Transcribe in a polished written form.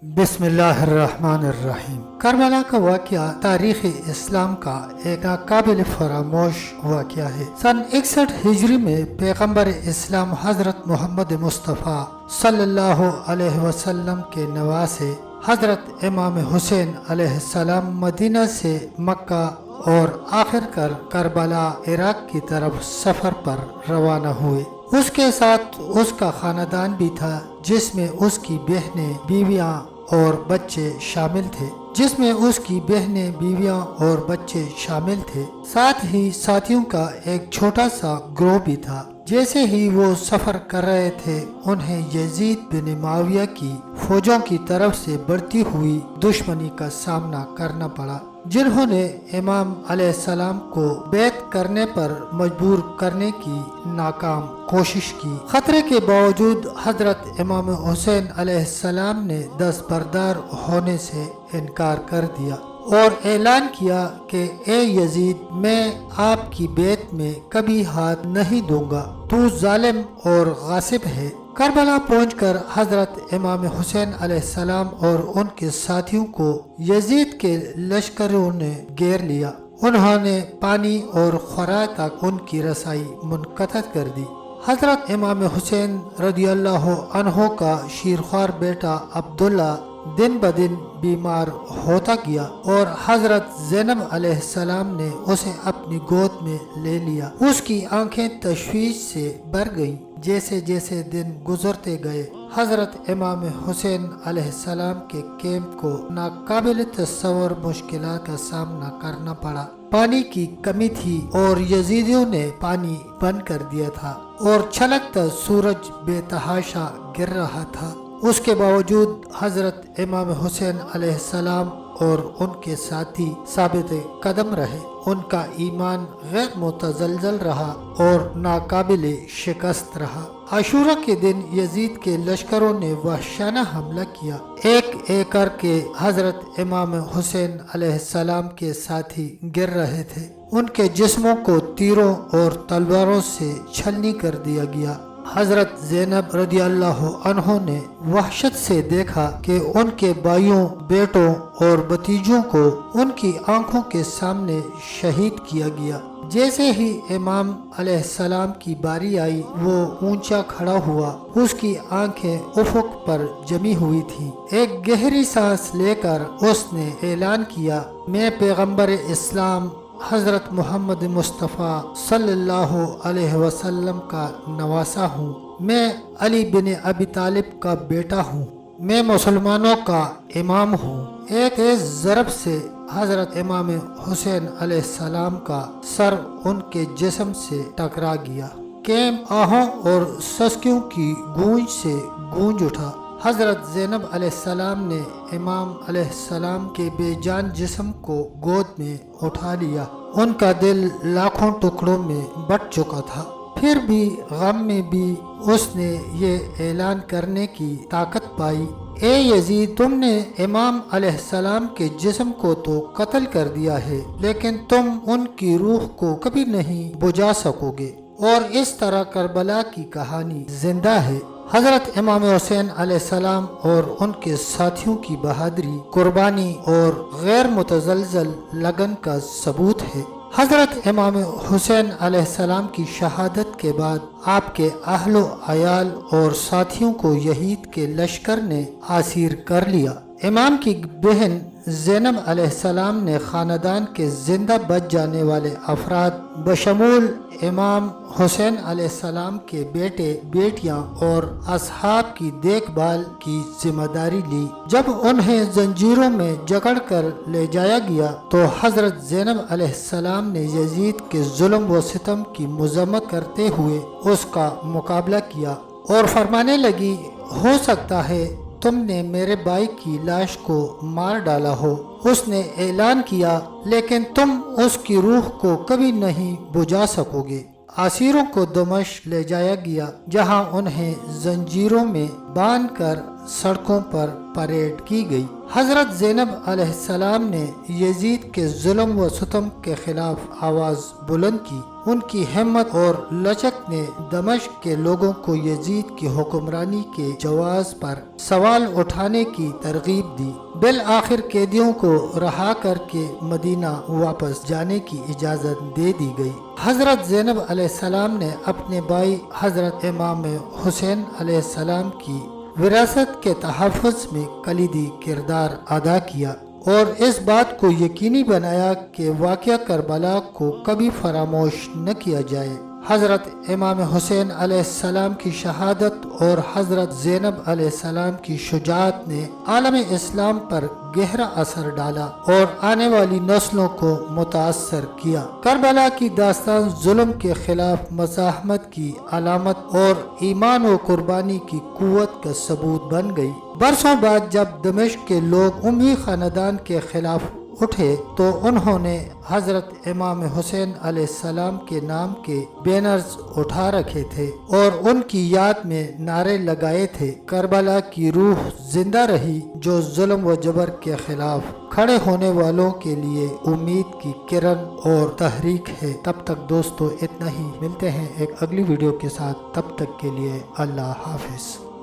بسم اللہ الرحمن الرحیم۔ کربلا کا واقعہ تاریخ اسلام کا ایک ناقابل فراموش واقعہ ہے۔ سن 61 ہجری میں پیغمبر اسلام حضرت محمد مصطفیٰ صلی اللہ علیہ وسلم کے نواسے حضرت امام حسین علیہ السلام مدینہ سے مکہ اور آخر کر کربلا عراق کی طرف سفر پر روانہ ہوئے۔ اس کے ساتھ اس کا خاندان بھی تھا، جس میں اس کی بہنیں، بیویاں اور بچے شامل تھے۔ ساتھ ہی ساتھیوں کا ایک چھوٹا سا گروہ بھی تھا۔ جیسے ہی وہ سفر کر رہے تھے، انہیں یزید بن معاویہ کی فوجوں کی طرف سے بڑھتی ہوئی دشمنی کا سامنا کرنا پڑا، جنہوں نے امام علیہ السلام کو بیعت کرنے پر مجبور کرنے کی ناکام کوشش کی۔ خطرے کے باوجود حضرت امام حسین علیہ السلام نے دستبردار ہونے سے انکار کر دیا اور اعلان کیا کہ اے یزید، میں آپ کی بیعت میں کبھی ہاتھ نہیں دوں گا، تو ظالم اور غاصب ہے۔ کربلا پہنچ کر حضرت امام حسین علیہ السلام اور ان کے ساتھیوں کو یزید کے لشکروں نے گھیر لیا۔ انہوں نے پانی اور خوراک تک ان کی رسائی منقطع کر دی۔ حضرت امام حسین رضی اللہ عنہ کا شیرخوار بیٹا عبداللہ دن بدن بیمار ہوتا گیا اور حضرت زینب علیہ السلام نے اسے اپنی گود میں لے لیا۔ اس کی آنکھیں تشویش سے بھر گئیں۔ جیسے جیسے دن گزرتے گئے، حضرت امام حسین علیہ السلام کے کیمپ کو ناقابل تصور مشکلات کا سامنا کرنا پڑا۔ پانی کی کمی تھی اور یزیدیوں نے پانی بند کر دیا تھا اور چھلکتا سورج بے تحاشا گر رہا تھا۔ اس کے باوجود حضرت امام حسین علیہ السلام اور ان کے ساتھی ثابت قدم رہے۔ ان کا ایمان غیر متزلزل رہا اور ناقابل شکست رہا۔ عاشورہ کے دن یزید کے لشکروں نے وحشیانہ حملہ کیا۔ ایک ایک کر کے حضرت امام حسین علیہ السلام کے ساتھی گر رہے تھے۔ ان کے جسموں کو تیروں اور تلواروں سے چھلنی کر دیا گیا۔ حضرت زینب رضی اللہ عنہ نے وحشت سے دیکھا کہ ان کے بھائیوں، بیٹوں اور بھتیجوں کو ان کی آنکھوں کے سامنے شہید کیا گیا۔ جیسے ہی امام علیہ السلام کی باری آئی، وہ اونچا کھڑا ہوا۔ اس کی آنکھیں افق پر جمی ہوئی تھیں۔ ایک گہری سانس لے کر اس نے اعلان کیا، میں پیغمبر اسلام حضرت محمد مصطفیٰ صلی اللہ علیہ وسلم کا نواسا ہوں۔ میں علی بن ابی طالب کا بیٹا ہوں۔ میں مسلمانوں کا امام ہوں۔ ایک تیز ضرب سے حضرت امام حسین علیہ السلام کا سر ان کے جسم سے ٹکرا گیا۔ کیمپ آہوں اور سسکیوں کی گونج سے گونج اٹھا۔ حضرت زینب علیہ السلام نے امام علیہ السلام کے بے جان جسم کو گود میں اٹھا لیا۔ ان کا دل لاکھوں ٹکڑوں میں بٹ چکا تھا۔ پھر بھی غم میں بھی اس نے یہ اعلان کرنے کی طاقت پائی، اے یزید، تم نے امام علیہ السلام کے جسم کو تو قتل کر دیا ہے، لیکن تم ان کی روح کو کبھی نہیں بجھا سکو گے۔ اور اس طرح کربلا کی کہانی زندہ ہے۔ حضرت امام حسین علیہ السلام اور ان کے ساتھیوں کی بہادری، قربانی اور غیر متزلزل لگن کا ثبوت ہے۔ حضرت امام حسین علیہ السلام کی شہادت کے بعد آپ کے اہل و عیال اور ساتھیوں کو یزید کے لشکر نے اسیر کر لیا۔ امام کی بہن زینب علیہ السلام نے خاندان کے زندہ بچ جانے والے افراد بشمول امام حسین علیہ السلام کے بیٹے، بیٹیاں اور اصحاب کی دیکھ بھال کی ذمہ داری لی۔ جب انہیں زنجیروں میں جکڑ کر لے جایا گیا تو حضرت زینب علیہ السلام نے یزید کے ظلم و ستم کی مذمت کرتے ہوئے اس کا مقابلہ کیا اور فرمانے لگی، ہو سکتا ہے تم نے میرے بھائی کی لاش کو مار ڈالا ہو۔ اس نے اعلان کیا، لیکن تم اس کی روح کو کبھی نہیں بجھا سکو گے۔ اسیروں کو دمشق لے جایا گیا، جہاں انہیں زنجیروں میں باندھ کر سڑکوں پر پریڈ کی گئی۔ حضرت زینب علیہ السلام نے یزید کے ظلم و ستم کے خلاف آواز بلند کی۔ ان کی ہمت اور لچک نے دمشق کے لوگوں کو یزید کی حکمرانی کے جواز پر سوال اٹھانے کی ترغیب دی۔ بالآخر قیدیوں کو رہا کر کے مدینہ واپس جانے کی اجازت دے دی گئی۔ حضرت زینب علیہ السلام نے اپنے بھائی حضرت امام حسین علیہ السلام کی وراثت کے تحفظ میں کلیدی کردار ادا کیا اور اس بات کو یقینی بنایا کہ واقعہ کربلا کو کبھی فراموش نہ کیا جائے۔ حضرت امام حسین علیہ السلام کی شہادت اور حضرت زینب علیہ السلام کی شجاعت نے عالم اسلام پر گہرا اثر ڈالا اور آنے والی نسلوں کو متاثر کیا۔ کربلا کی داستان ظلم کے خلاف مزاحمت کی علامت اور ایمان و قربانی کی قوت کا ثبوت بن گئی۔ برسوں بعد جب دمشق کے لوگ امی خاندان کے خلاف اٹھے تو انہوں نے حضرت امام حسین علیہ السلام کے نام کے بینرز اٹھا رکھے تھے اور ان کی یاد میں نعرے لگائے تھے۔ کربلا کی روح زندہ رہی جو ظلم و جبر کے خلاف کھڑے ہونے والوں کے لیے امید کی کرن اور تحریک ہے۔ تب تک دوستو اتنا ہی، ملتے ہیں ایک اگلی ویڈیو کے ساتھ، تب تک کے لیے اللہ حافظ۔